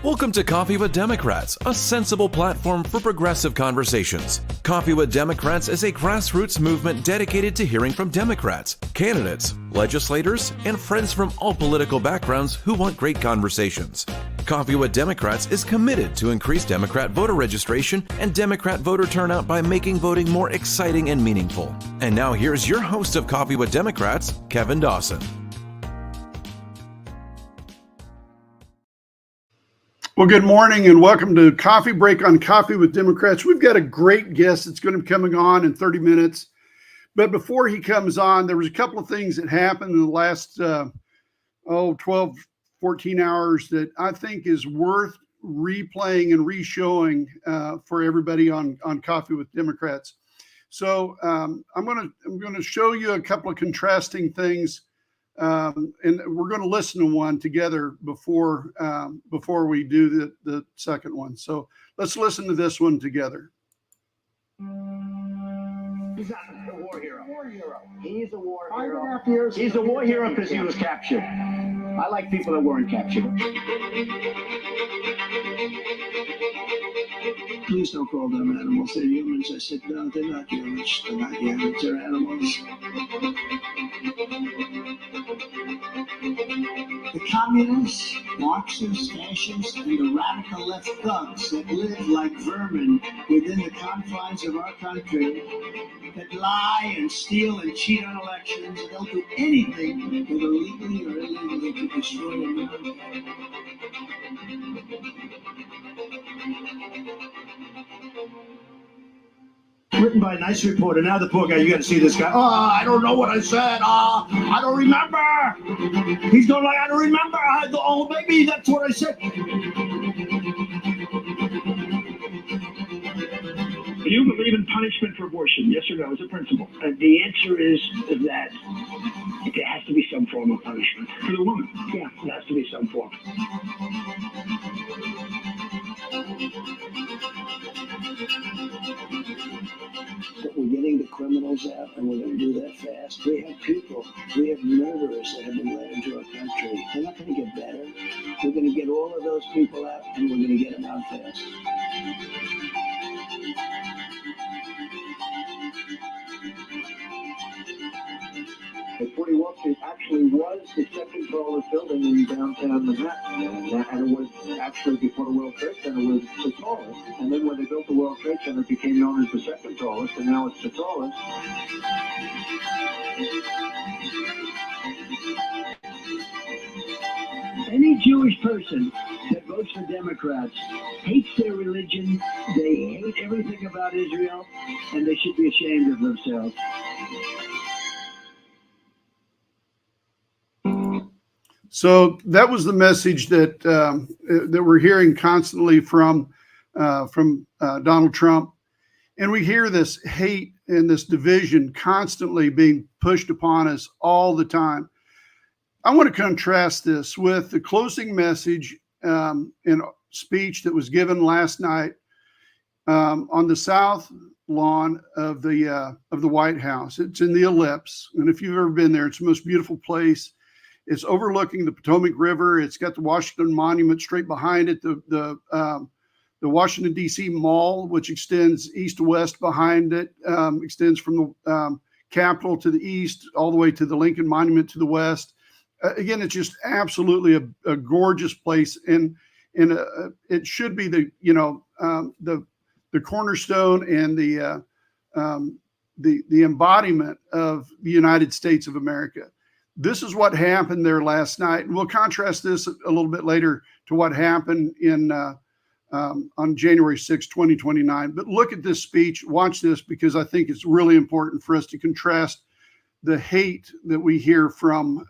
Welcome to Coffee with Democrats, a sensible platform for progressive conversations. Coffee with Democrats is a grassroots movement dedicated to hearing from Democrats, candidates, legislators, and friends from all political backgrounds who want great conversations. Coffee with Democrats is committed to increase Democrat voter registration and Democrat voter turnout by making voting more exciting and meaningful. And now here's your host of Coffee with Democrats, Kevin Dawson. Well, good morning and welcome to Coffee Break on Coffee with Democrats. We've got a great guest that's going to be coming on in 30 minutes. But before he comes on, there was a couple of things that happened in the last 12, 14 hours that I think is worth replaying and re-showing for everybody on Coffee with Democrats. So I'm going to show you a couple of contrasting things. And we're going to listen to one together before we do the second one. So let's listen to this one together. He's not a war hero. He's a war hero. He's a war hero because he was captured. I like people that weren't captured. Please don't call them animals. They're humans. I said, no, they're not humans. They're not humans. They're animals. The communists, Marxists, fascists, and the radical left thugs that live like vermin within the confines of our country, that lie and steal and cheat on elections, they'll do anything, whether legally or illegally, to destroy America. Written by a nice reporter. Now the poor guy, you got to see this guy. Oh, I don't know what I said. I don't remember. He's going like, I don't remember. Oh, maybe that's what I said. Do you believe in punishment for abortion? Yes or no, as a principle? The answer is that there has to be some form of punishment. For the woman? Yeah, there has to be some form. But we're getting the criminals out, and we're going to do that fast. We have murderers that have been let into our country. They're not going to get better. We're going to get all of those people out, and we're going to get them out fast. The 40 Wall Street actually was the second tallest building in downtown Manhattan, and it was actually, before the World Trade Center, was the tallest. And then when they built the World Trade Center, it became known as the second tallest, and now it's the tallest. Any Jewish person that votes for Democrats hates their religion, they hate everything about Israel, and they should be ashamed of themselves. So that was the message that that we're hearing constantly from Donald Trump, and we hear this hate and this division constantly being pushed upon us all the time. I want to contrast this with the closing message in speech that was given last night on the south lawn of the White House. It's in the Ellipse, and if you've ever been there, it's the most beautiful place. It's overlooking the Potomac River. It's got the Washington Monument straight behind it. The Washington D.C. Mall, which extends east to west behind it, extends from the Capitol to the east all the way to the Lincoln Monument to the west. Again, it's just absolutely a gorgeous place, and it should be the cornerstone and the embodiment of the United States of America. This is what happened there last night. And we'll contrast this a little bit later to what happened on January 6, 2029. But look at this speech. Watch this, because I think it's really important for us to contrast the hate that we hear from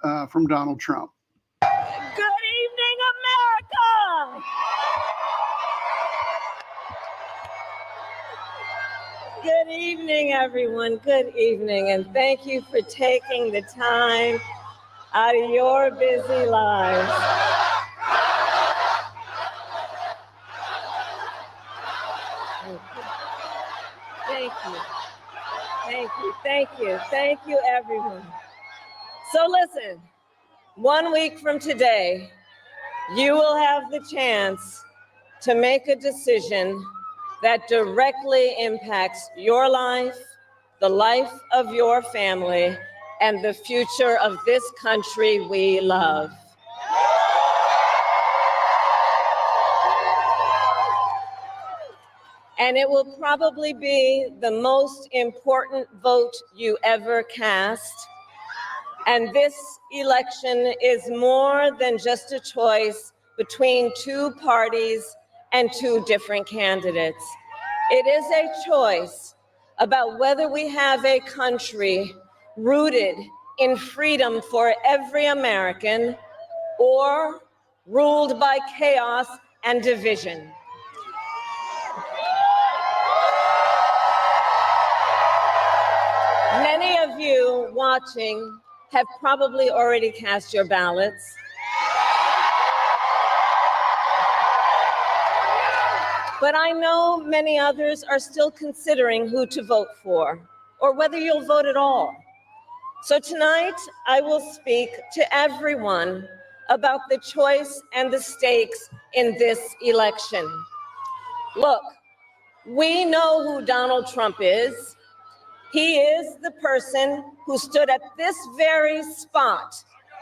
Donald Trump. Good evening, America! Good evening, everyone. Good evening, and thank you for taking the time out of your busy lives. Thank you, everyone. So listen, 1 week from today, you will have the chance to make a decision that directly impacts your life, the life of your family, and the future of this country we love. And it will probably be the most important vote you ever cast. And this election is more than just a choice between two parties and two different candidates. It is a choice about whether we have a country rooted in freedom for every American or ruled by chaos and division. Many of you watching have probably already cast your ballots. But I know many others are still considering who to vote for, or whether you'll vote at all. So tonight, I will speak to everyone about the choice and the stakes in this election. Look, we know who Donald Trump is. He is the person who stood at this very spot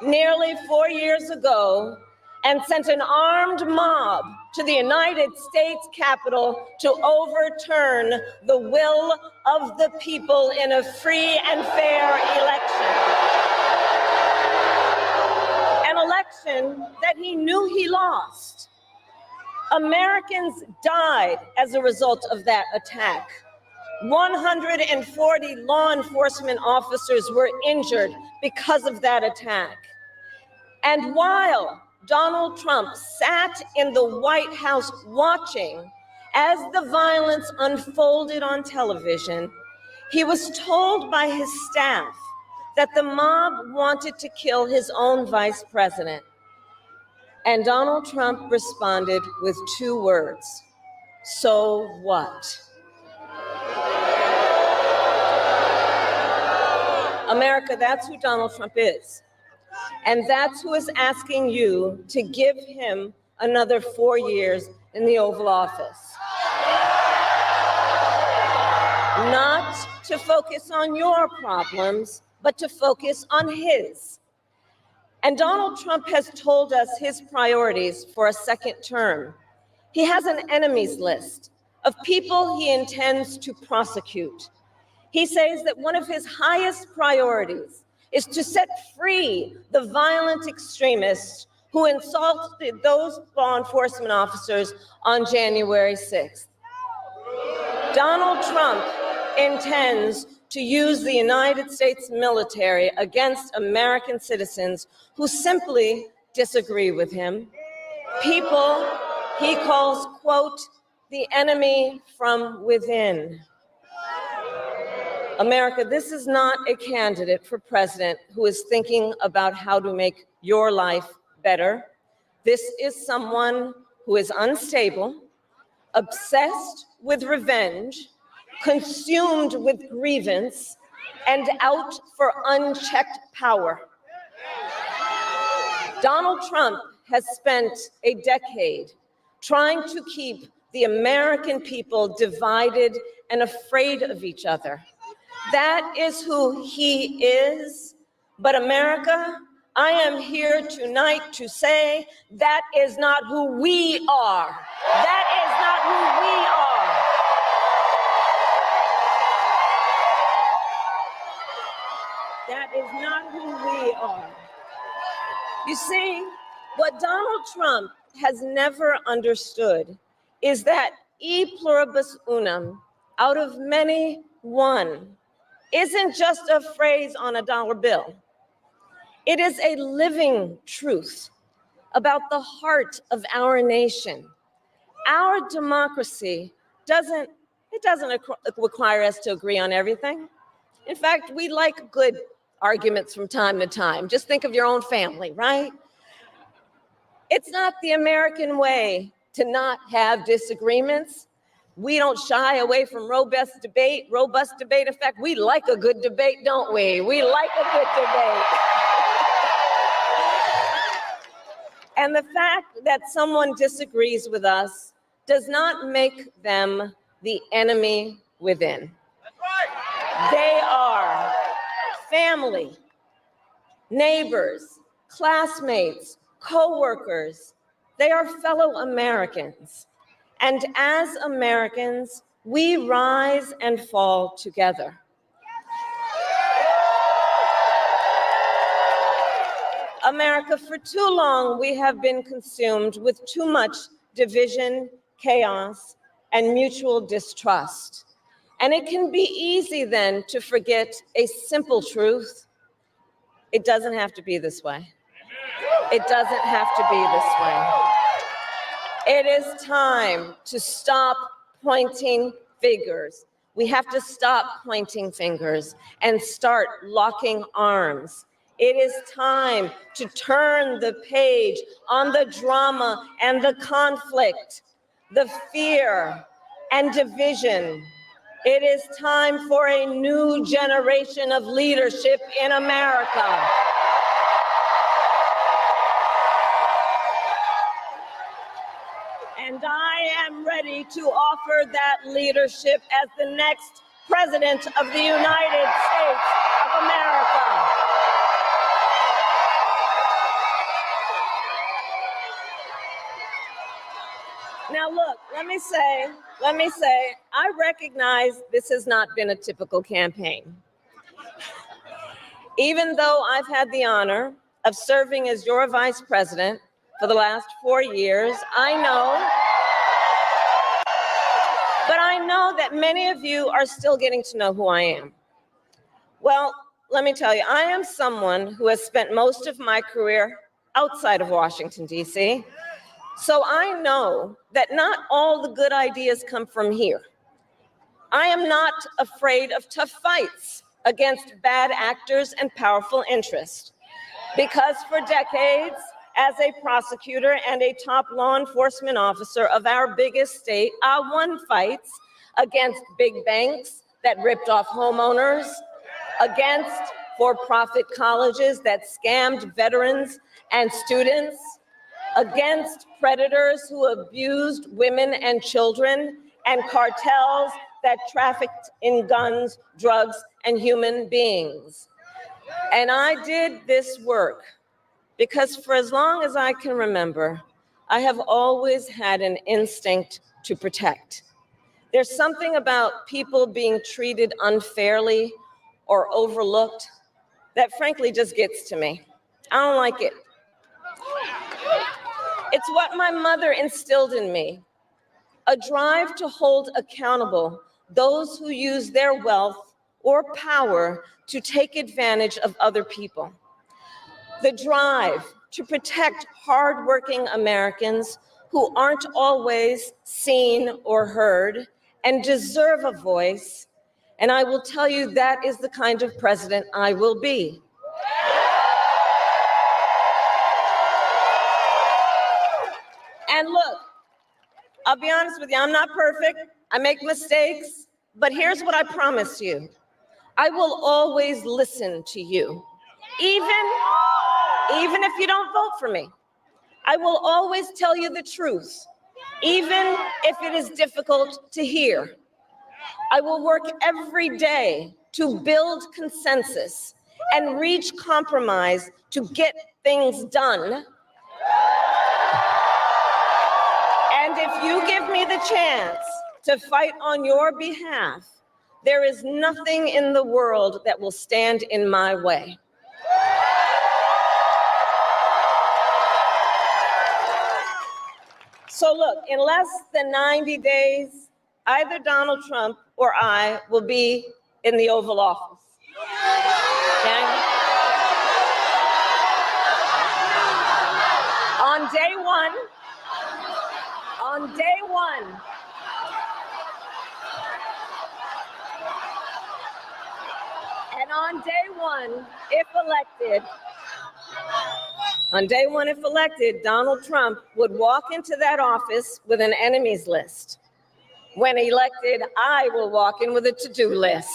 nearly 4 years ago and sent an armed mob to the United States Capitol to overturn the will of the people in a free and fair election. An election that he knew he lost. Americans died as a result of that attack. 140 law enforcement officers were injured because of that attack. And while Donald Trump sat in the White House watching as the violence unfolded on television, he was told by his staff that the mob wanted to kill his own vice president. And Donald Trump responded with 2 words: "So what?" America, that's who Donald Trump is. And that's who is asking you to give him another 4 years in the Oval Office. Not to focus on your problems, but to focus on his. And Donald Trump has told us his priorities for a second term. He has an enemies list of people he intends to prosecute. He says that one of his highest priorities is to set free the violent extremists who insulted those law enforcement officers on January 6th. Donald Trump intends to use the United States military against American citizens who simply disagree with him. People he calls, quote, the enemy from within. America, this is not a candidate for president who is thinking about how to make your life better. This is someone who is unstable, obsessed with revenge, consumed with grievance, and out for unchecked power. Donald Trump has spent a decade trying to keep the American people divided and afraid of each other. That is who he is. But America, I am here tonight to say that is not who we are. That is not who we are. That is not who we are. You see, what Donald Trump has never understood is that e pluribus unum, out of many, one, isn't just a phrase on a dollar bill. It is a living truth about the heart of our nation. Our democracy doesn't require us to agree on everything. In fact, we like good arguments from time to time. Just think of your own family, right? It's not the American way to not have disagreements. We don't shy away from robust debate. In fact, we like a good debate, don't we? We like a good debate. And the fact that someone disagrees with us does not make them the enemy within. They are family, neighbors, classmates, co-workers. They are fellow Americans. And as Americans, we rise and fall together. America, for too long, we have been consumed with too much division, chaos, and mutual distrust. And it can be easy then to forget a simple truth. It doesn't have to be this way. It doesn't have to be this way. It is time to stop pointing fingers. We have to stop pointing fingers and start locking arms. It is time to turn the page on the drama and the conflict, the fear and division. It is time for a new generation of leadership in America. And I am ready to offer that leadership as the next President of the United States of America. Now look, let me say, I recognize this has not been a typical campaign. Even though I've had the honor of serving as your vice president for the last 4 years, I know that many of you are still getting to know who I am. Well, let me tell you, I am someone who has spent most of my career outside of Washington, D.C., so I know that not all the good ideas come from here. I am not afraid of tough fights against bad actors and powerful interests, because for decades, as a prosecutor and a top law enforcement officer of our biggest state, I won fights against big banks that ripped off homeowners, against for-profit colleges that scammed veterans and students, against predators who abused women and children, and cartels that trafficked in guns, drugs, and human beings. And I did this work because for as long as I can remember, I have always had an instinct to protect. There's something about people being treated unfairly or overlooked that frankly just gets to me. I don't like it. It's what my mother instilled in me, a drive to hold accountable those who use their wealth or power to take advantage of other people. The drive to protect hardworking Americans who aren't always seen or heard and deserve a voice. And I will tell you that is the kind of president I will be. And look, I'll be honest with you, I'm not perfect. I make mistakes, but here's what I promise you. I will always listen to you, even if you don't vote for me. I will always tell you the truth, even if it is difficult to hear. I will work every day to build consensus and reach compromise to get things done. And if you give me the chance to fight on your behalf, there is nothing in the world that will stand in my way. So look, in less than 90 days, either Donald Trump or I will be in the Oval Office. Okay? On day one, and on day one, if elected, Donald Trump would walk into that office with an enemies list. When elected, I will walk in with a to-do list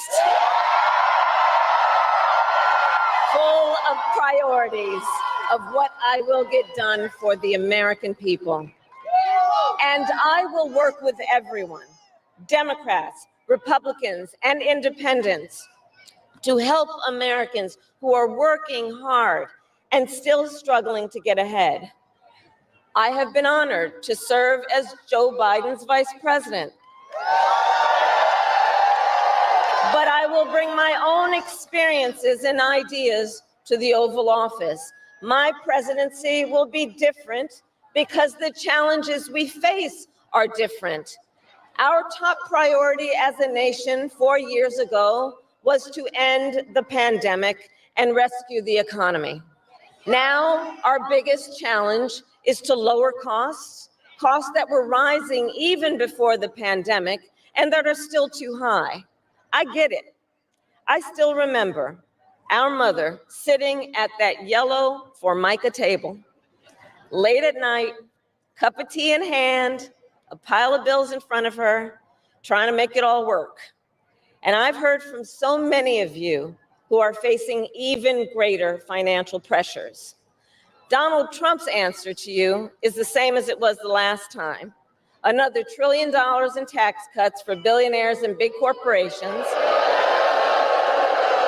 full of priorities of what I will get done for the American people. And I will work with everyone, Democrats, Republicans, and independents, to help Americans who are working hard and still struggling to get ahead. I have been honored to serve as Joe Biden's vice president. But I will bring my own experiences and ideas to the Oval Office. My presidency will be different because the challenges we face are different. Our top priority as a nation 4 years ago was to end the pandemic and rescue the economy. Now, our biggest challenge is to lower costs that were rising even before the pandemic and that are still too high. I get it. I still remember our mother sitting at that yellow Formica table, late at night, cup of tea in hand, a pile of bills in front of her, trying to make it all work. And I've heard from so many of you who are facing even greater financial pressures. Donald Trump's answer to you is the same as it was the last time. Another $1 trillion in tax cuts for billionaires and big corporations.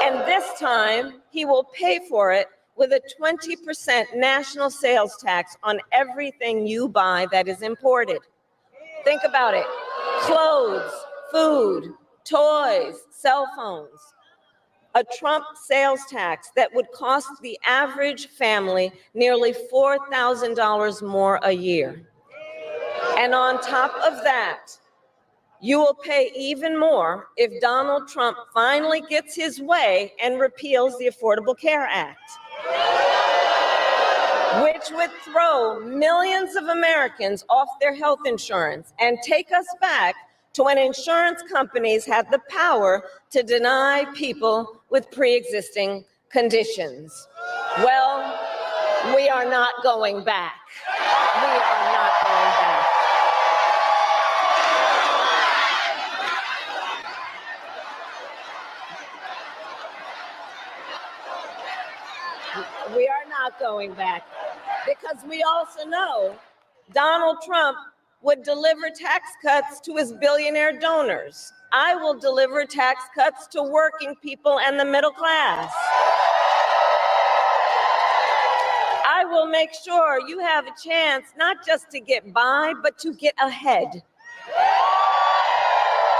And this time, he will pay for it with a 20% national sales tax on everything you buy that is imported. Think about it. Clothes, food, toys, cell phones. A Trump sales tax that would cost the average family nearly $4,000 more a year. And on top of that, you will pay even more if Donald Trump finally gets his way and repeals the Affordable Care Act, which would throw millions of Americans off their health insurance and take us back to when insurance companies had the power to deny people with pre-existing conditions. Well, we are not going back. We are not going back. We are not going back because we also know Donald Trump would deliver tax cuts to his billionaire donors. I will deliver tax cuts to working people and the middle class. I will make sure you have a chance not just to get by, but to get ahead.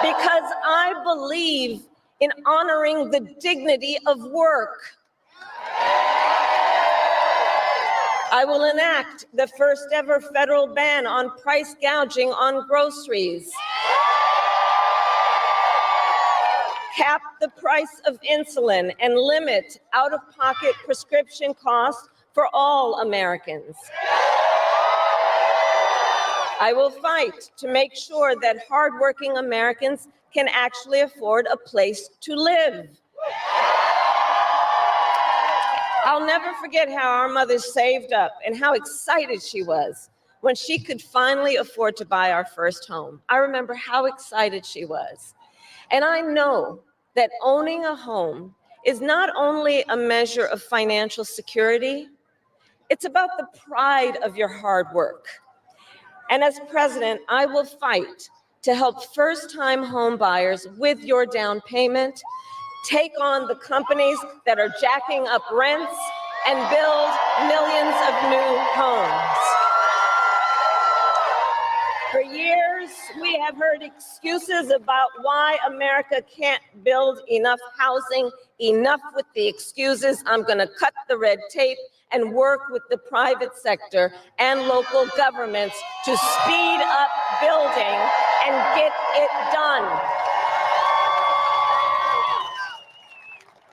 Because I believe in honoring the dignity of work. I will enact the first ever federal ban on price gouging on groceries, cap the price of insulin, and limit out-of-pocket prescription costs for all Americans. I will fight to make sure that hardworking Americans can actually afford a place to live. I'll never forget how our mother saved up and how excited she was when she could finally afford to buy our first home. I remember how excited she was. And I know that owning a home is not only a measure of financial security, it's about the pride of your hard work. And as president, I will fight to help first-time home buyers with your down payment take on the companies that are jacking up rents and build millions of new homes. For years, we have heard excuses about why America can't build enough housing. Enough with the excuses. I'm going to cut the red tape and work with the private sector and local governments to speed up building and get it done.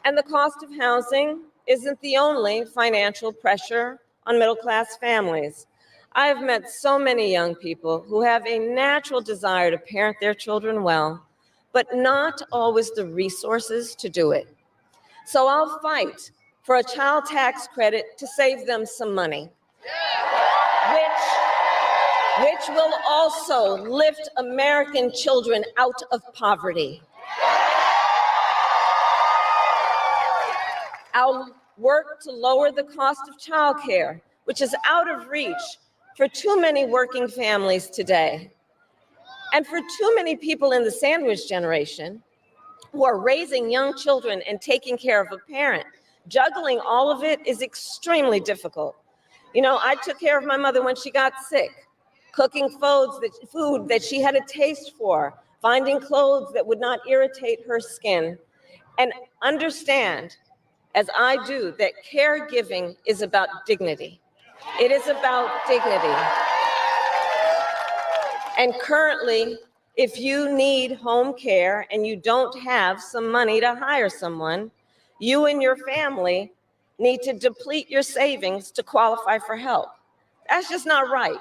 And the cost of housing isn't the only financial pressure on middle-class families. I have met so many young people who have a natural desire to parent their children well, but not always the resources to do it. So I'll fight for a child tax credit to save them some money, which will also lift American children out of poverty. work to lower the cost of childcare, which is out of reach for too many working families today. And for too many people in the sandwich generation who are raising young children and taking care of a parent, juggling all of it is extremely difficult. You know, I took care of my mother when she got sick, cooking food that she had a taste for, finding clothes that would not irritate her skin. And understand, as I do, that caregiving is about dignity. It is about dignity. And currently, if you need home care and you don't have some money to hire someone, you and your family need to deplete your savings to qualify for help. That's just not right.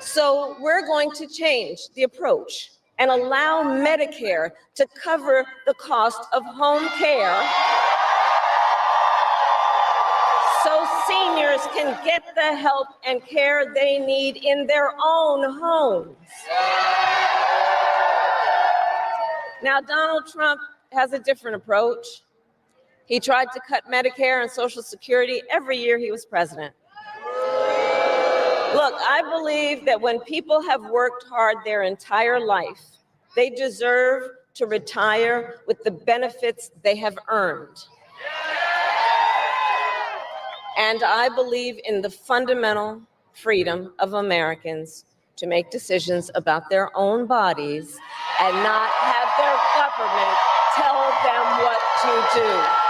So we're going to change the approach and allow Medicare to cover the cost of home care so seniors can get the help and care they need in their own homes. Now, Donald Trump has a different approach. He tried to cut Medicare and Social Security every year he was president. Look, I believe that when people have worked hard their entire life, they deserve to retire with the benefits they have earned. And I believe in the fundamental freedom of Americans to make decisions about their own bodies and not have their government tell them what to do.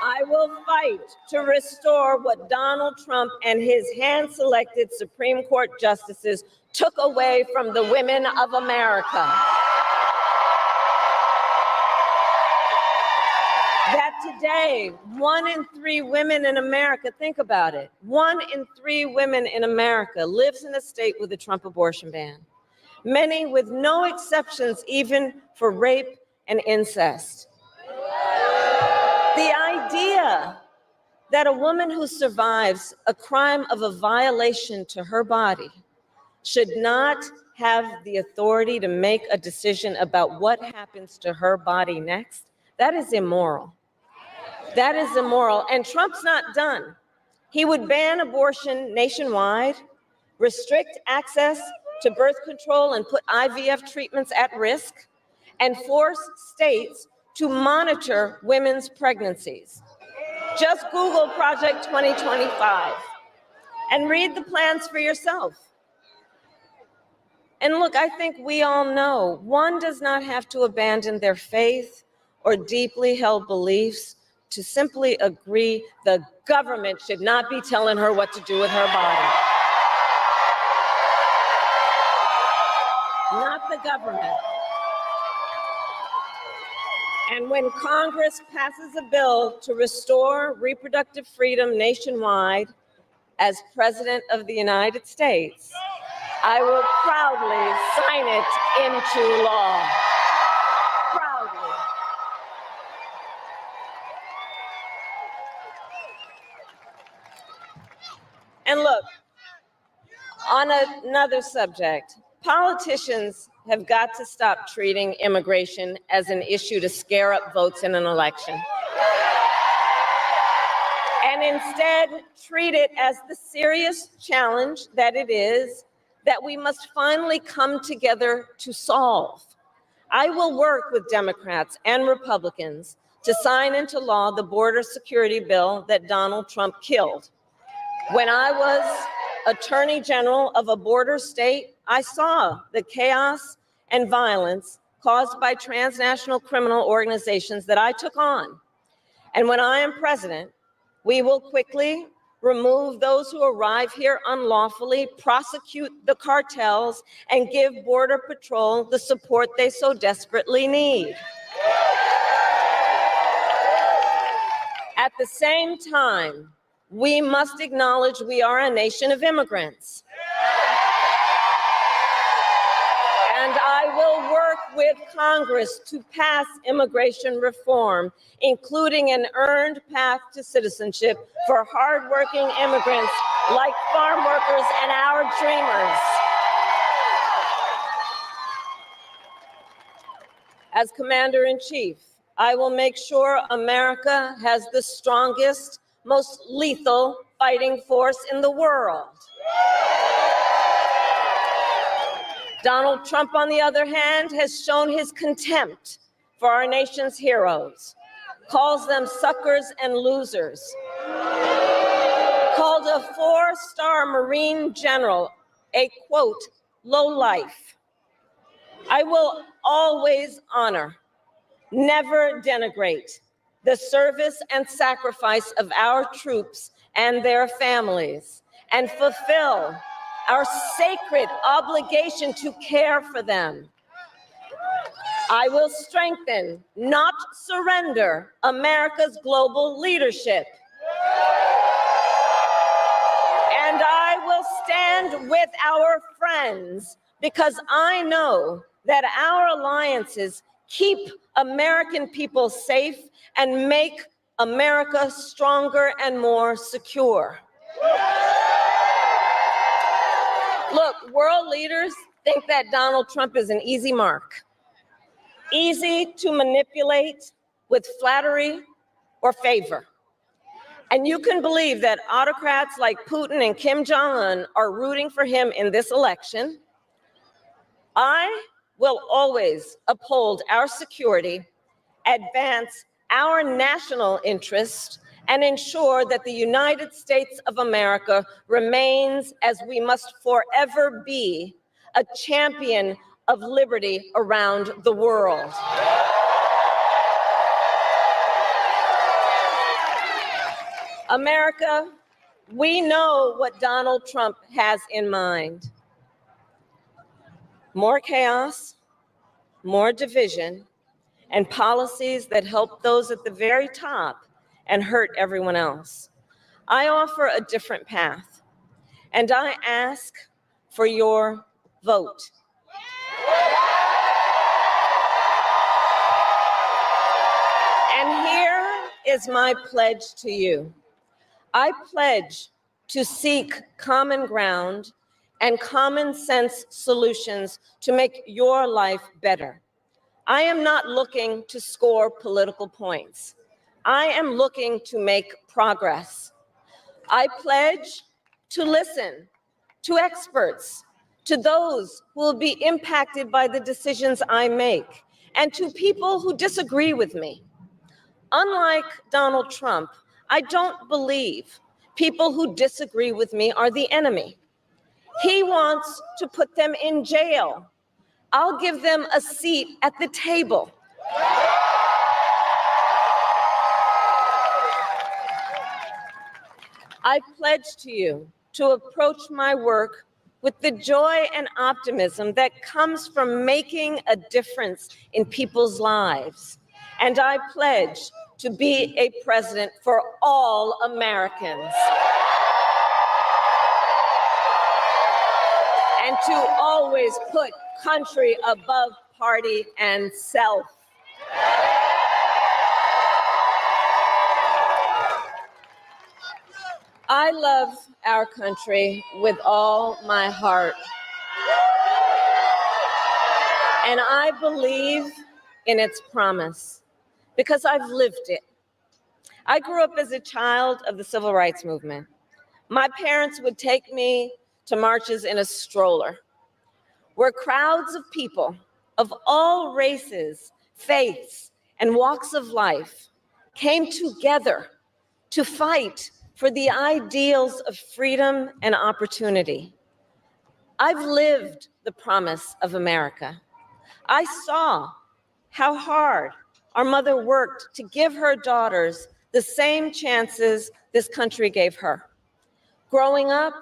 I will fight to restore what Donald Trump and his hand-selected Supreme Court justices took away from the women of America. That today, 1 in 3 women in America, think about it, 1 in 3 women in America lives in a state with a Trump abortion ban, many with no exceptions even for rape and incest. The idea that a woman who survives a crime of a violation to her body should not have the authority to make a decision about what happens to her body next, that is immoral. That is immoral. And Trump's not done. He would ban abortion nationwide, restrict access to birth control and put IVF treatments at risk, and force states to monitor women's pregnancies. Just Google Project 2025 and read the plans for yourself. And look, I think we all know one does not have to abandon their faith or deeply held beliefs to simply agree the government should not be telling her what to do with her body. Not the government. And when Congress passes a bill to restore reproductive freedom nationwide, as President of the United States, I will proudly sign it into law. Proudly. And look, on another subject, politicians have got to stop treating immigration as an issue to scare up votes in an election, and instead treat it as the serious challenge that it is that we must finally come together to solve. I will work with Democrats and Republicans to sign into law the border security bill that Donald Trump killed. When I was Attorney General of a border state, I saw the chaos and violence caused by transnational criminal organizations that I took on. And when I am president, we will quickly remove those who arrive here unlawfully, prosecute the cartels, and give Border Patrol the support they so desperately need. At the same time, we must acknowledge we are a nation of immigrants. And I will work with Congress to pass immigration reform, including an earned path to citizenship for hardworking immigrants like farm workers and our dreamers. As Commander-in-Chief, I will make sure America has the strongest, most lethal fighting force in the world. Donald Trump, on the other hand, has shown his contempt for our nation's heroes, calls them suckers and losers, called a 4-star Marine general a, quote, lowlife. I will always honor, never denigrate, the service and sacrifice of our troops and their families, and fulfill our sacred obligation to care for them. I will strengthen, not surrender, America's global leadership. And I will stand with our friends because I know that our alliances keep American people safe and make America stronger and more secure. Look, world leaders think that Donald Trump is an easy mark, easy to manipulate with flattery or favor. And you can believe that autocrats like Putin and Kim Jong-un are rooting for him in this election. I will always uphold our security, advance our national interest, and ensure that the United States of America remains, as we must forever be, a champion of liberty around the world. America, we know what Donald Trump has in mind. More chaos, more division, and policies that help those at the very top and hurt everyone else. I offer a different path, and I ask for your vote. And here is my pledge to you. I pledge to seek common ground and common sense solutions to make your life better. I am not looking to score political points. I am looking to make progress. I pledge to listen to experts, to those who will be impacted by the decisions I make, and to people who disagree with me. Unlike Donald Trump, I don't believe people who disagree with me are the enemy. He wants to put them in jail. I'll give them a seat at the table. I pledge to you to approach my work with the joy and optimism that comes from making a difference in people's lives. And I pledge to be a president for all Americans. And to always put country above party and self. I love our country with all my heart. And I believe in its promise because I've lived it. I grew up as a child of the civil rights movement. My parents would take me to marches in a stroller, where crowds of people of all races, faiths, and walks of life came together to fight for the ideals of freedom and opportunity. I've lived the promise of America. I saw how hard our mother worked to give her daughters the same chances this country gave her. Growing up,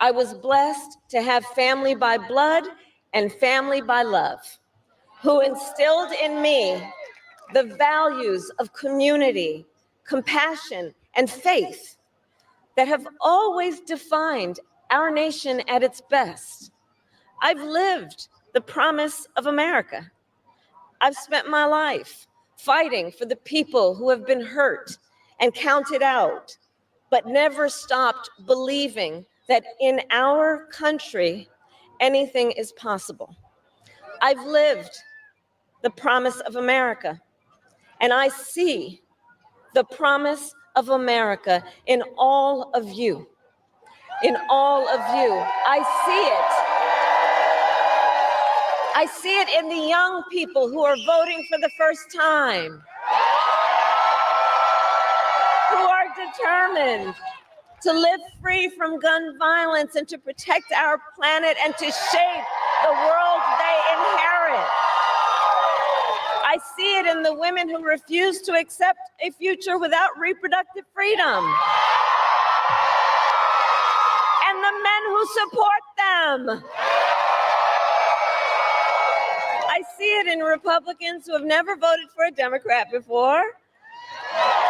I was blessed to have family by blood and family by love, who instilled in me the values of community, compassion, and faith that have always defined our nation at its best. I've lived the promise of America. I've spent my life fighting for the people who have been hurt and counted out, but never stopped believing that in our country, anything is possible. I've lived the promise of America. And I see the promise of America in all of you. In all of you. I see it. I see it in the young people who are voting for the first time, who are determined to live free from gun violence and to protect our planet and to shape the world they inherit. I see it in the women who refuse to accept a future without reproductive freedom. And the men who support them. I see it in Republicans who have never voted for a Democrat before,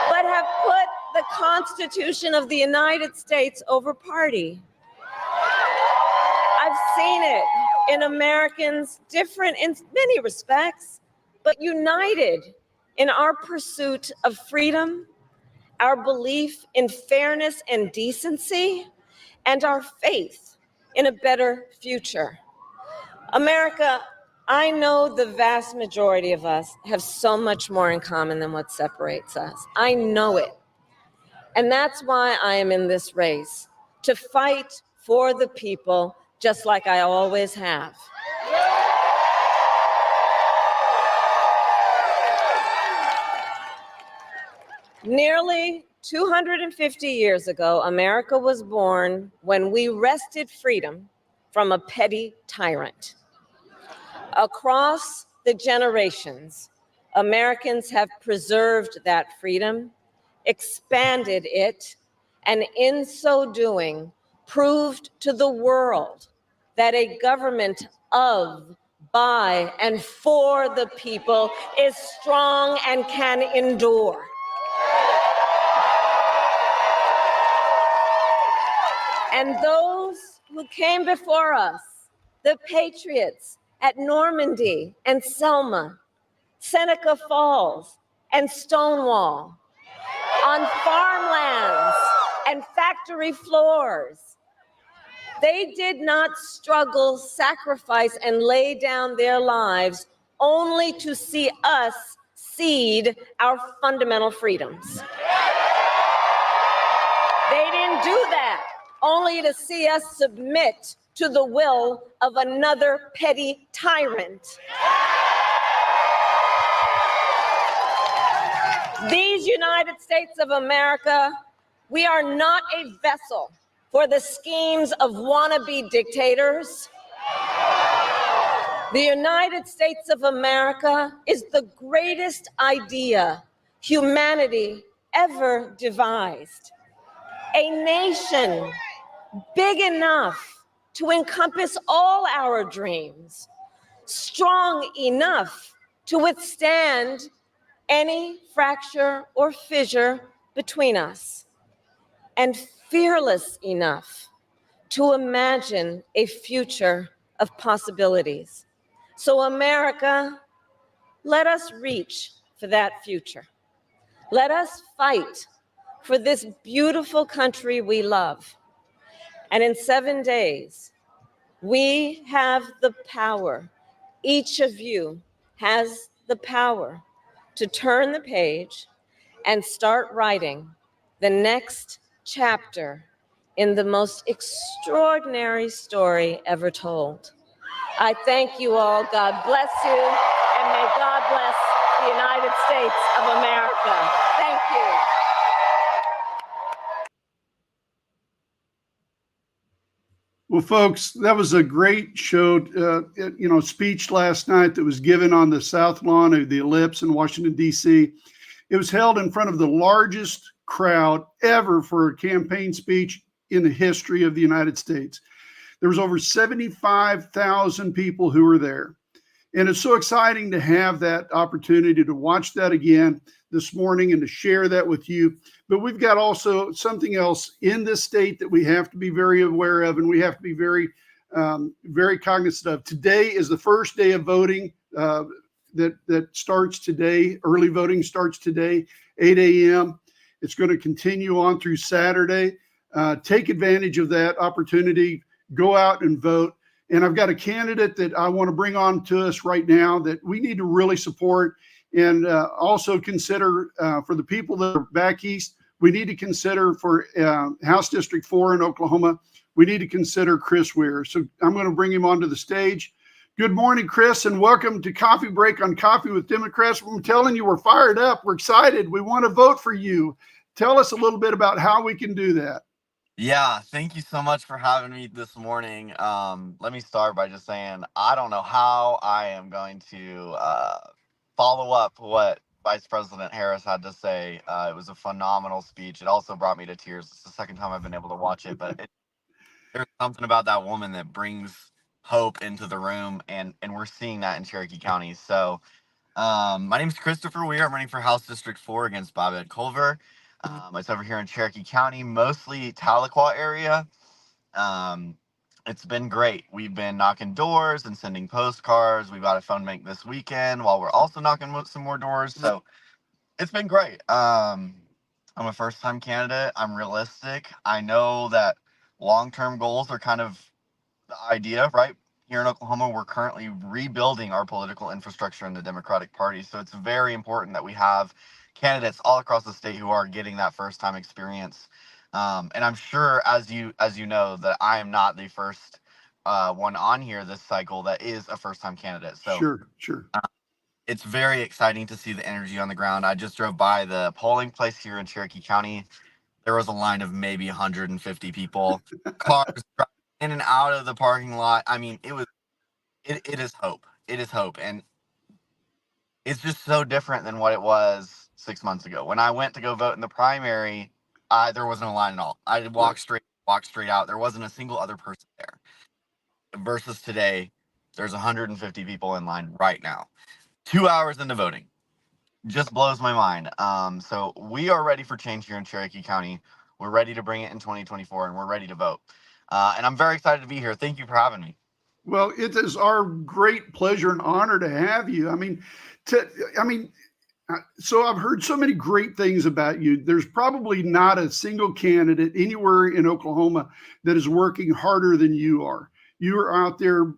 but have put the Constitution of the United States over party. I've seen it in Americans different in many respects, but united in our pursuit of freedom, our belief in fairness and decency, and our faith in a better future. America, I know the vast majority of us have so much more in common than what separates us. I know it. And that's why I am in this race, to fight for the people, just like I always have. Nearly 250 years ago, America was born when we wrested freedom from a petty tyrant. Across the generations, Americans have preserved that freedom, expanded it, and in so doing, proved to the world that a government of, by, and for the people is strong and can endure. And those who came before us, the patriots at Normandy and Selma, Seneca Falls and Stonewall, on farmlands and factory floors, they did not struggle, sacrifice, and lay down their lives only to see us cede our fundamental freedoms. They didn't do that only to see us submit to the will of another petty tyrant. These United States of America, we are not a vessel for the schemes of wannabe dictators. The United States of America is the greatest idea humanity ever devised. A nation big enough to encompass all our dreams, strong enough to withstand any fracture or fissure between us, and fearless enough to imagine a future of possibilities. So America, let us reach for that future. Let us fight for this beautiful country we love. And in 7 days, we have the power, each of you has the power to turn the page and start writing the next chapter in the most extraordinary story ever told. I thank you all. God bless you, and may God bless the United States of America. Thank you. Well, folks, that was a great show, speech last night that was given on the South Lawn of the Ellipse in Washington, D.C. It was held in front of the largest crowd ever for a campaign speech in the history of the United States. There was over 75,000 people who were there. And it's so exciting to have that opportunity to watch that again this morning and to share that with you. But we've got also something else in this state that we have to be very aware of, and we have to be very, very cognizant of. Today is the first day of voting that starts today. Early voting starts today, 8 a.m. It's going to continue on through Saturday. Take advantage of that opportunity. Go out and vote. And I've got a candidate that I want to bring on to us right now that we need to really support and also consider for the people that are back east. We need to consider for House District 4 in Oklahoma. We need to consider Chris Wier. So I'm going to bring him onto the stage. Good morning, Chris, and welcome to Coffee Break on Coffee with Democrats. I'm telling you, we're fired up. We're excited. We want to vote for you. Tell us a little bit about how we can do that. Yeah, thank you so much for having me this morning. Let me start by just saying I don't know how I am going to follow up what Vice President Harris had to say. It was a phenomenal speech. It also brought me to tears. It's the second time I've been able to watch it, but there's something about that woman that brings hope into the room, and we're seeing that in Cherokee County. So my name is Christopher Wier. I'm running for House District 4 against Bobette Culver. It's over here in Cherokee County, mostly Tahlequah area. It's been great. We've been knocking doors and sending postcards. We've got a phone bank this weekend while we're also knocking some more doors. So it's been great. I'm a first-time candidate. I'm realistic. I know that long-term goals are kind of the idea, right? Here in Oklahoma, we're currently rebuilding our political infrastructure in the Democratic Party. So it's very important that we have candidates all across the state who are getting that first-time experience. And I'm sure, as you know, that I am not the first one on here this cycle that is a first-time candidate. So Sure. It's very exciting to see the energy on the ground. I just drove by the polling place here in Cherokee County. There was a line of maybe 150 people, cars driving in and out of the parking lot. I mean, it is hope. It is hope. And it's just so different than what it was 6 months ago. When I went to go vote in the primary, there wasn't a line at all. I walked straight out. There wasn't a single other person there. Versus today, there's 150 people in line right now. 2 hours into voting. Just blows my mind. So we are ready for change here in Cherokee County. We're ready to bring it in 2024, and we're ready to vote. And I'm very excited to be here. Thank you for having me. Well, it is our great pleasure and honor to have you. So I've heard so many great things about you. There's probably not a single candidate anywhere in Oklahoma that is working harder than you are. You are out there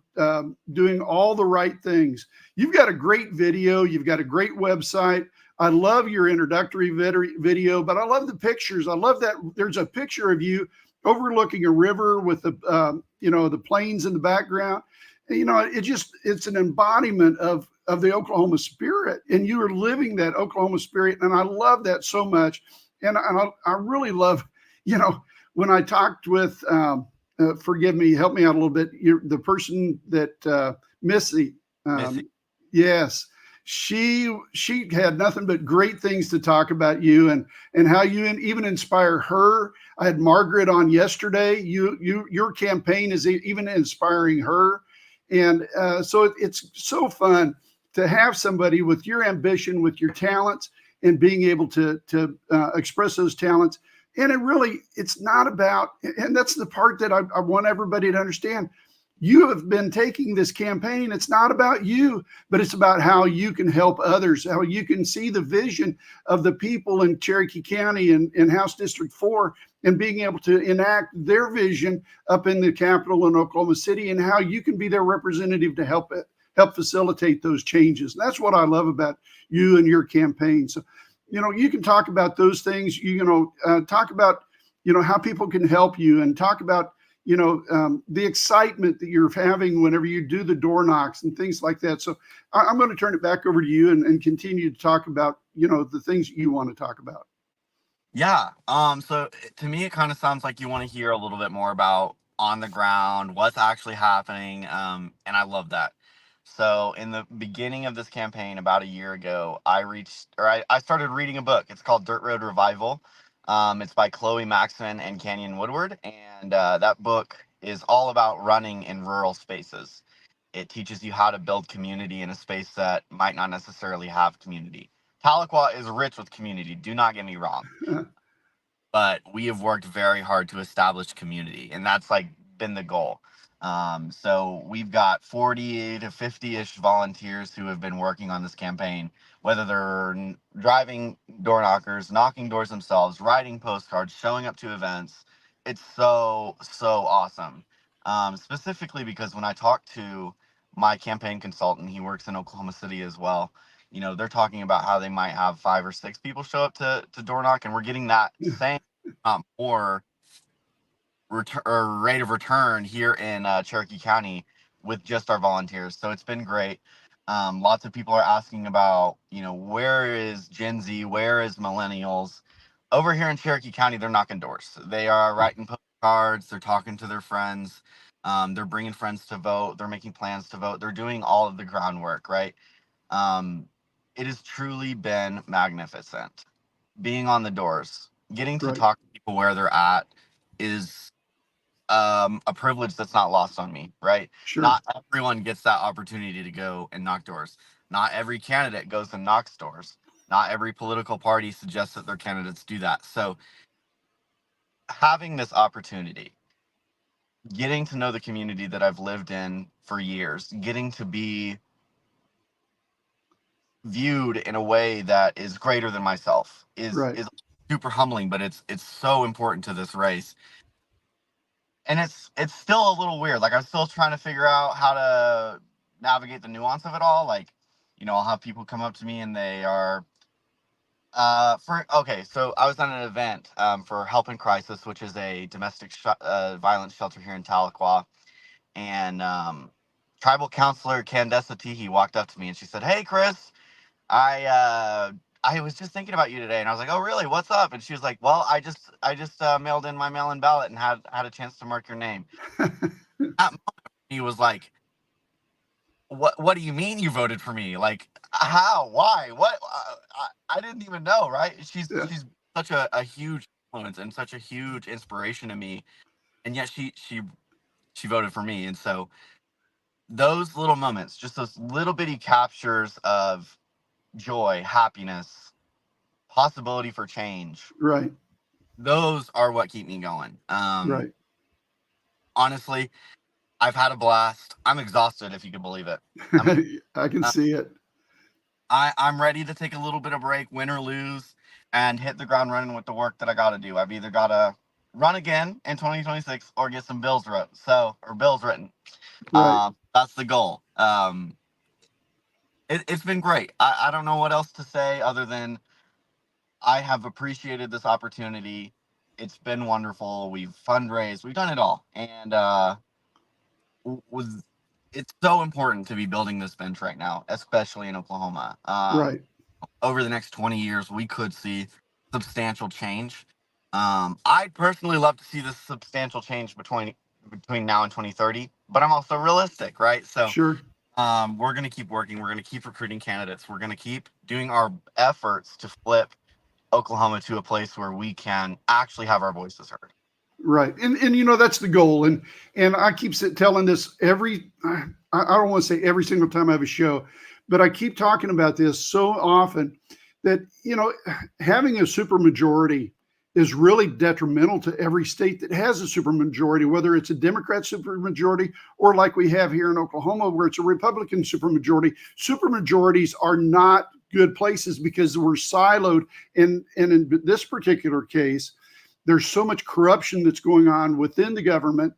doing all the right things. You've got a great video. You've got a great website. I love your introductory video, but I love the pictures. I love that there's a picture of you overlooking a river with the plains in the background. It's an embodiment of the Oklahoma spirit, and you are living that Oklahoma spirit. And I love that so much. And I really love, when I talked with, forgive me, help me out a little bit. The person that Missy. Yes, she had nothing but great things to talk about you and how you even inspire her. I had Margaret on yesterday. Your campaign is even inspiring her, and so it's so fun to have somebody with your ambition, with your talents, and being able to express those talents. And it's not about, and that's the part that I want everybody to understand. You have been taking this campaign. It's not about you, but it's about how you can help others, how you can see the vision of the people in Cherokee County and House District 4 and being able to enact their vision up in the Capitol in Oklahoma City, and how you can be their representative to help facilitate those changes. And that's what I love about you and your campaign. So, you can talk about those things, talk about, how people can help you, and talk about, the excitement that you're having whenever you do the door knocks and things like that. So I'm going to turn it back over to you and continue to talk about, the things you want to talk about. Yeah. So to me, it kind of sounds like you want to hear a little bit more about on the ground, what's actually happening. And I love that. So in the beginning of this campaign, about a year ago, I started reading a book. It's called Dirt Road Revival. It's by Chloe Maxman and Canyon Woodward. And that book is all about running in rural spaces. It teaches you how to build community in a space that might not necessarily have community. Tahlequah is rich with community. Do not get me wrong. But we have worked very hard to establish community, and that's been the goal. So we've got 40 to 50-ish volunteers who have been working on this campaign, whether they're driving door knockers, knocking doors themselves, writing postcards, showing up to events. It's so awesome. specifically because when I talked to my campaign consultant, he works in Oklahoma City as well. They're talking about how they might have 5 or 6 people show up to door knock, and we're getting that same more rate of return here in Cherokee County with just our volunteers. So it's been great. Lots of people are asking about, where is Gen Z? Where is millennials? Over here in Cherokee County, they're knocking doors. They are writing postcards. They're talking to their friends. They're bringing friends to vote. They're making plans to vote. They're doing all of the groundwork, right? It has truly been magnificent. Being on the doors, getting to Right. talk to people where they're at is a privilege that's not lost on me, right? Sure. Not everyone gets that opportunity to go and knock doors. Not every candidate goes and knocks doors. Not every political party suggests that their candidates do that. So having this opportunity, getting to know the community that I've lived in for years, getting to be viewed in a way that is greater than myself is super humbling, but it's so important to this race. And it's still a little weird. Like, I'm still trying to figure out how to navigate the nuance of it all. Like, I'll have people come up to me and they are so I was at an event for Help in Crisis, which is a domestic violence shelter here in Tahlequah, and tribal counselor Candace Atihi walked up to me and she said, "Hey, Chris, I was just thinking about you today." And I was like, "Oh, really? What's up?" And she was like, "Well, I just mailed in my mail-in ballot and had a chance to mark your name." That moment, he was like, What do you mean you voted for me? Like, how? Why? What? I didn't even know, right? She's such a huge influence and such a huge inspiration to me, and yet she voted for me. And so those little moments, just those little bitty captures of joy, happiness, possibility for change, Right. those are what keep me going. Right. Honestly, I've had a blast. I'm exhausted, if you can believe it. I can see it. I'm ready to take a little bit of break, win or lose, and hit the ground running with the work that I got to do. I've either got to run again in 2026 or get some bills written. Right. That's the goal. It's been great. I don't know what else to say other than I have appreciated this opportunity. It's been wonderful. We've fundraised. We've done it all. And it's so important to be building this bench right now, especially in Oklahoma. Right. Over the next 20 years, we could see substantial change. I'd personally love to see this substantial change between now and 2030, but I'm also realistic, right? So Sure. we're going to keep working. We're going to keep recruiting candidates. We're going to keep doing our efforts to flip Oklahoma to a place where we can actually have our voices heard. Right. And that's the goal. And I keep telling this I don't want to say every single time I have a show, but I keep talking about this so often that, having a supermajority is really detrimental to every state that has a supermajority, whether it's a Democrat supermajority or like we have here in Oklahoma, where it's a Republican supermajority. Supermajorities are not good places because we're siloed. And in this particular case, there's so much corruption that's going on within the government,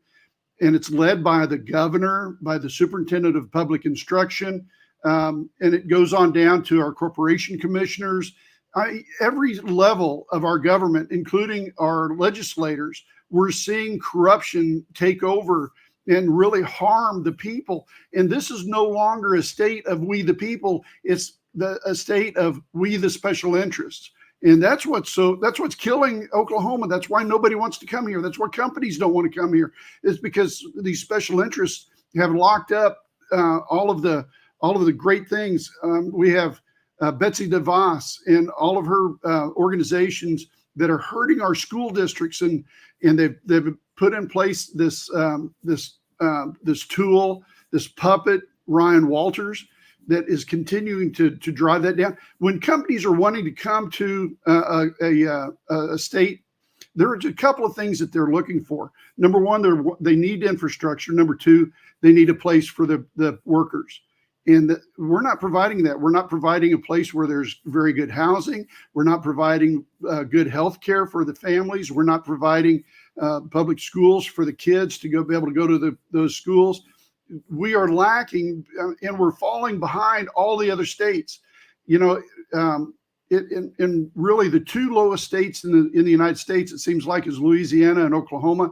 and it's led by the governor, by the superintendent of public instruction, and it goes on down to our corporation commissioners. Every level of our government, including our legislators, we're seeing corruption take over and really harm the people. And this is no longer a state of we the people. It's a state of we the special interests. And that's what's killing Oklahoma. That's why nobody wants to come here. That's why companies don't want to come here. It's because these special interests have locked up all of the great things. We have Betsy DeVos and all of her organizations that are hurting our school districts, and they've put in place this tool, this puppet, Ryan Walters, that is continuing to drive that down. When companies are wanting to come to a state, there are a couple of things that they're looking for. Number one, they need infrastructure. Number two, they need a place for the workers. And we're not providing that. We're not providing a place where there's very good housing. We're not providing good health care for the families. We're not providing public schools for the kids to be able to go to those schools. We are lacking, and we're falling behind all the other states. In really the two lowest states in the United States, it seems like, is Louisiana and Oklahoma.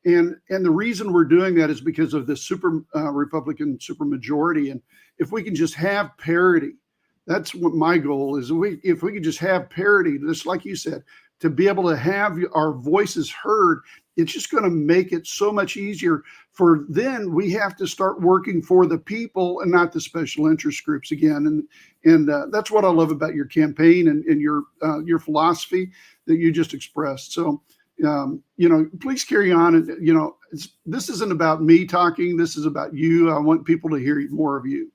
And the reason we're doing that is because of the super Republican supermajority. And if we can just have parity, that's what my goal is. If we could just have parity, just like you said, to be able to have our voices heard, it's just going to make it so much easier. For then we have to start working for the people and not the special interest groups again. And that's what I love about your campaign and your philosophy that you just expressed. So, please carry on. And, this isn't about me talking. This is about you. I want people to hear more of you.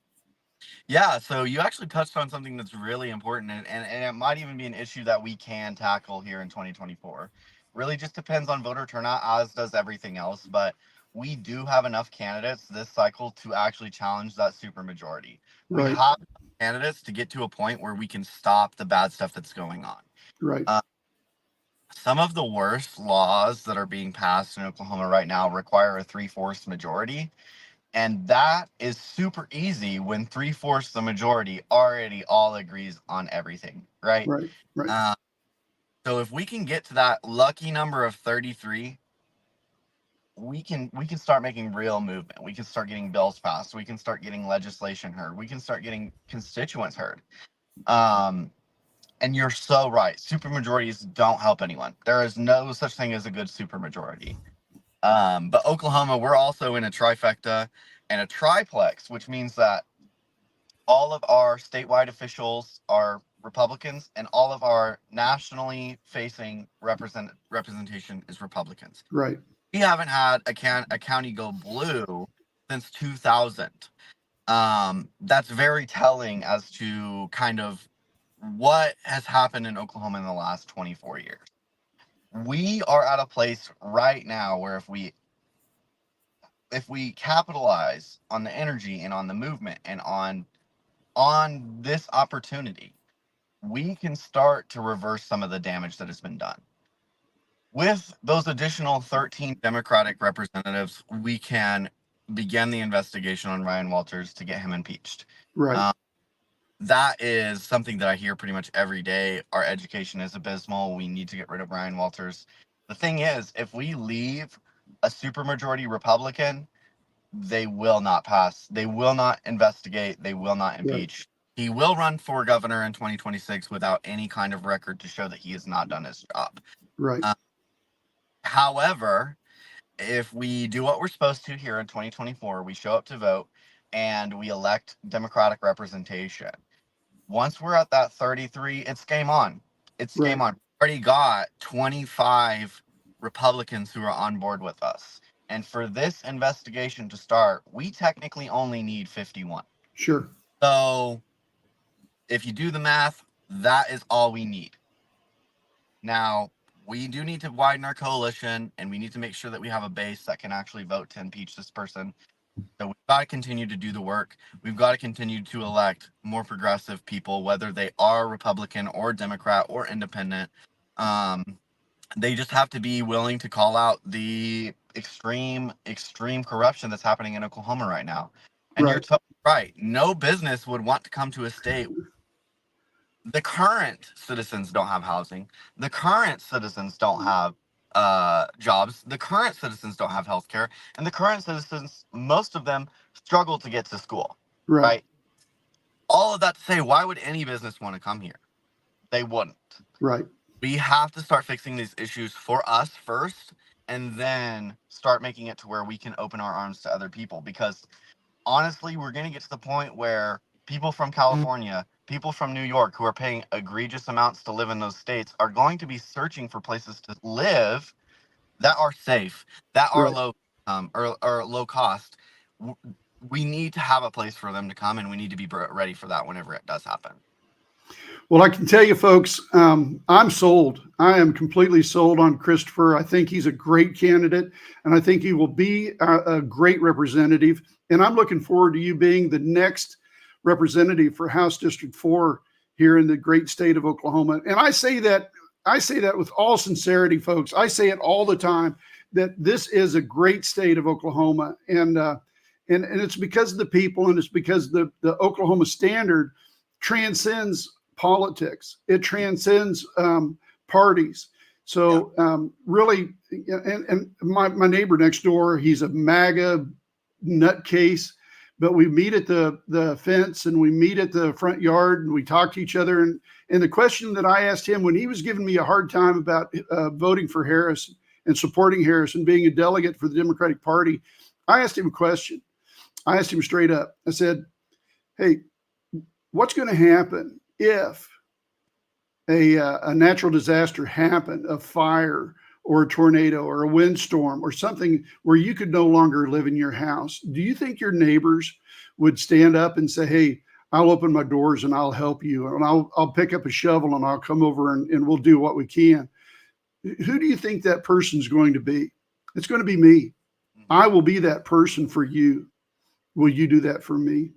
Yeah, so you actually touched on something that's really important, and it might even be an issue that we can tackle here in 2024. Really just depends on voter turnout, as does everything else, but we do have enough candidates this cycle to actually challenge that supermajority. Right. We have candidates to get to a point where we can stop the bad stuff that's going on. Right. Some of the worst laws that are being passed in Oklahoma right now require a 3/4 majority. And that is super easy when 3/4 the majority already all agrees on everything, right? Right. So if we can get to that lucky number of 33, we can start making real movement. We can start getting bills passed. We can start getting legislation heard. We can start getting constituents heard. And you're so right. Supermajorities don't help anyone. There is no such thing as a good supermajority. But Oklahoma, we're also in a trifecta and a triplex, which means that all of our statewide officials are Republicans and all of our nationally facing representation is Republicans. Right. We haven't had a county go blue since 2000. That's very telling as to kind of what has happened in Oklahoma in the last 24 years. We are at a place right now where if we capitalize on the energy and on the movement and on this opportunity, we can start to reverse some of the damage that has been done. With those additional 13 Democratic representatives, we can begin the investigation on Ryan Walters to get him impeached. Right. That is something that I hear pretty much every day. Our education is abysmal. We need to get rid of Ryan Walters. The thing is, if we leave a supermajority Republican, they will not pass. They will not investigate. They will not impeach. Right. He will run for governor in 2026 without any kind of record to show that he has not done his job. Right. However, if we do what we're supposed to here in 2024, we show up to vote and we elect Democratic representation. Once we're at that 33, it's game on. It's Right. game on. We already got 25 Republicans who are on board with us. And for this investigation to start, we technically only need 51. Sure. So if you do the math, that is all we need. Now, we do need to widen our coalition, and we need to make sure that we have a base that can actually vote to impeach this person. So we've got to continue to do the work. We've got to continue to elect more progressive people, whether they are Republican or Democrat or independent. They just have to be willing to call out the extreme corruption that's happening in Oklahoma right now. And Right. You're totally right. No business would want to come to a state. The current citizens don't have housing. The current citizens don't have jobs. The current citizens don't have health care. And the current citizens, most of them, struggle to get to school. Right? All of that to say, why would any business want to come here? They wouldn't. Right. We have to start fixing these issues for us first, and then start making it to where we can open our arms to other people. Because honestly, we're going to get to the point where people from California, people from New York who are paying egregious amounts to live in those states are going to be searching for places to live that are safe, that are Right. or low cost. We need to have a place for them to come, and we need to be ready for that whenever it does happen. Well, I can tell you, folks, I'm sold. I am completely sold on Christopher. I think he's a great candidate, and I think he will be a great representative. And I'm looking forward to you being the next representative for House District 4 here in the great state of Oklahoma. And I say that with all sincerity, folks. I say it all the time. that this is a great state of Oklahoma, and it's because of the people, and it's because the Oklahoma standard transcends politics. It transcends parties. So really, and my neighbor next door, he's a MAGA nutcase, but we meet at the fence and we meet at the front yard and we talk to each other. And the question that I asked him when he was giving me a hard time about voting for Harris and supporting Harris and being a delegate for the Democratic Party, I asked him a question. I asked him straight up. I said, hey, what's going to happen if a natural disaster happened, a fire or a tornado or a windstorm or something where you could no longer live in your house? Do you think your neighbors would stand up and say, hey, I'll open my doors and I'll help you, and I'll pick up a shovel and I'll come over and we'll do what we can? Who do you think that person's going to be? It's going to be me. I will be that person for you. Will you do that for me?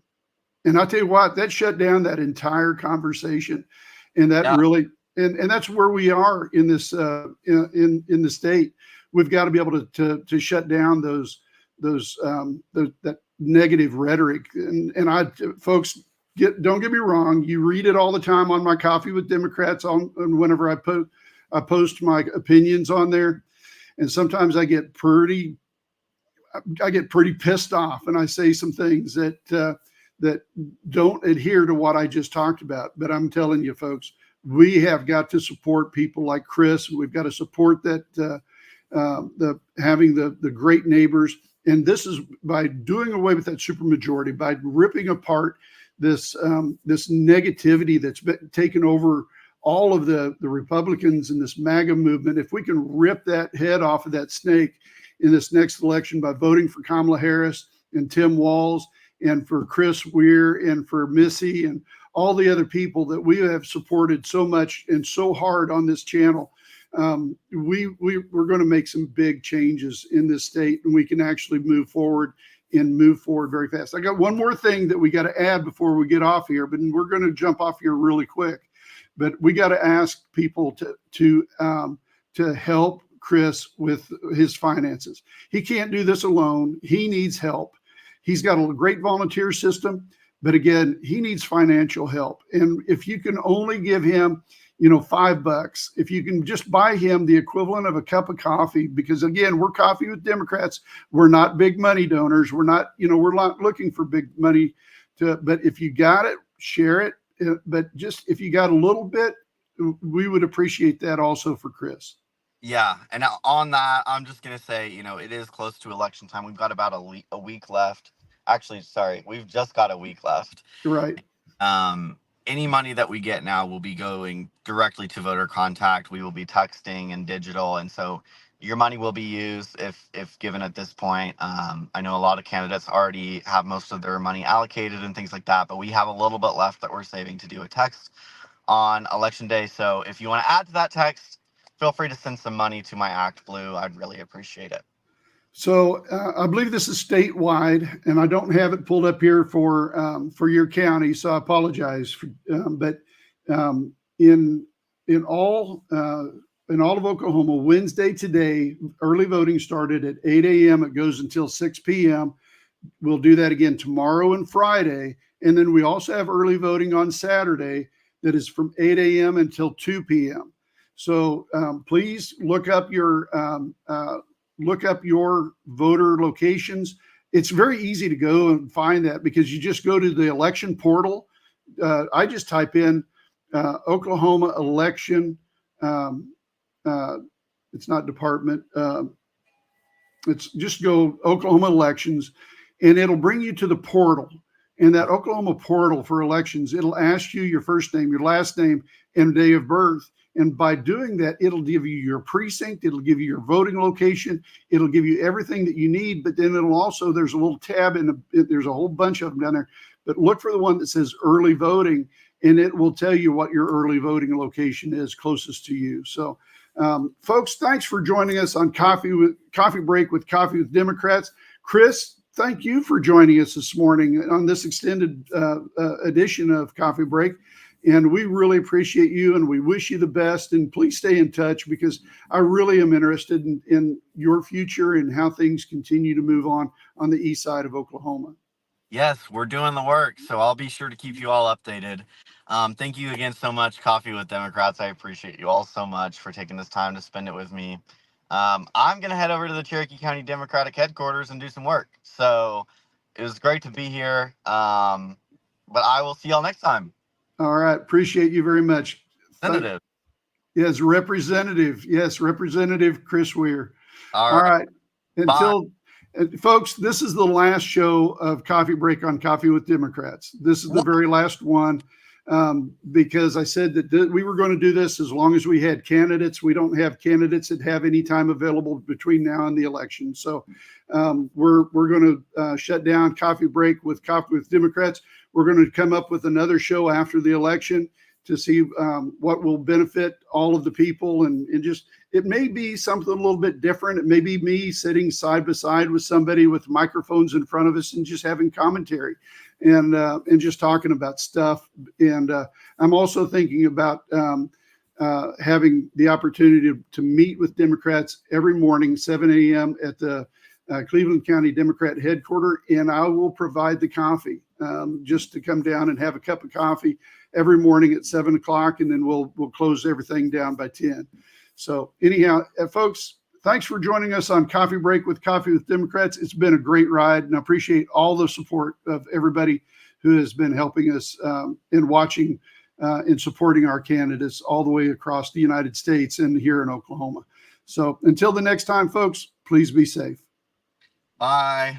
And I'll tell you what, that shut down that entire conversation. And that really, and that's where we are in this, in the state. We've got to be able to shut down that negative rhetoric. And folks, don't get me wrong. You read it all the time on my Coffee with Democrats and whenever I post my opinions on there. And sometimes I get pretty pissed off, and I say some things that don't adhere to what I just talked about. But I'm telling you, folks, we have got to support people like Chris. We've got to support that having the great neighbors. And this is by doing away with that supermajority, by ripping apart this negativity that's been taken over all of the Republicans in this MAGA movement. If we can rip that head off of that snake in this next election by voting for Kamala Harris and Tim Walz and for Chris Wier and for Missy and all the other people that we have supported so much and so hard on this channel, we're going to make some big changes in this state, and we can actually move forward very fast. I got one more thing that we got to add before we get off here, but we're going to jump off here really quick. But we got to ask people to help Chris with his finances. He can't do this alone. He needs help. He's got a great volunteer system, but again, he needs financial help. And if you can only give him, $5, if you can just buy him the equivalent of a cup of coffee, because again, we're Coffee with Democrats. We're not big money donors. We're not looking for big money but if you got it, share it. But just if you got a little bit, we would appreciate that also for Chris. Yeah, and on that, I'm just going to say, it is close to election time. We've got about a week left. Actually, sorry, we've just got a week left. Right. Any money that we get now will be going directly to voter contact. We will be texting and digital, and so your money will be used if given at this point. I know a lot of candidates already have most of their money allocated and things like that, but we have a little bit left that we're saving to do a text on election day. So if you want to add to that text, feel free to send some money to my Act Blue. I'd really appreciate it. So I believe this is statewide, and I don't have it pulled up here for your county, so I apologize. But in all of Oklahoma, Wednesday today, early voting started at 8 a.m. It goes until 6 p.m. We'll do that again tomorrow and Friday, and then we also have early voting on Saturday that is from 8 a.m. until 2 p.m. So please look up your voter locations. It's very easy to go and find that because you just go to the election portal. I just type in Oklahoma election. It's not department. It's just go Oklahoma elections, and it'll bring you to the portal. And that Oklahoma portal for elections, it'll ask you your first name, your last name, and day of birth. And by doing that, it'll give you your precinct, it'll give you your voting location, it'll give you everything that you need. But then it'll also, there's a little tab there's a whole bunch of them down there. But look for the one that says early voting, and it will tell you what your early voting location is closest to you. So, folks, thanks for joining us on Coffee Break with Coffee with Democrats. Chris, thank you for joining us this morning on this extended edition of Coffee Break. And we really appreciate you, and we wish you the best. And please stay in touch, because I really am interested in your future and how things continue to move on the east side of Oklahoma. Yes, we're doing the work, so I'll be sure to keep you all updated. Thank you again so much, Coffee with Democrats. I appreciate you all so much for taking this time to spend it with me. I'm going to head over to the Cherokee County Democratic headquarters and do some work. So it was great to be here, but I will see y'all next time. All right. Appreciate you very much. Senative. Yes, Representative. Yes, Representative Chris Wier. All right. Until, folks, this is the last show of Coffee Break on Coffee with Democrats. This is the very last one, because I said that we were going to do this as long as we had candidates. We don't have candidates that have any time available between now and the election. So we're going to shut down Coffee Break with Coffee with Democrats. We're going to come up with another show after the election to see what will benefit all of the people. And just, it may be something a little bit different. It may be me sitting side by side with somebody with microphones in front of us and just having commentary and just talking about stuff. And I'm also thinking about having the opportunity to meet with Democrats every morning, 7 a.m. at the Cleveland County Democrat headquarters, and I will provide the coffee just to come down and have a cup of coffee every morning at 7 o'clock, and then we'll close everything down by 10. So anyhow, folks, thanks for joining us on Coffee Break with Coffee with Democrats. It's been a great ride, and I appreciate all the support of everybody who has been helping us in watching and supporting our candidates all the way across the United States and here in Oklahoma. So until the next time, folks, please be safe. Bye.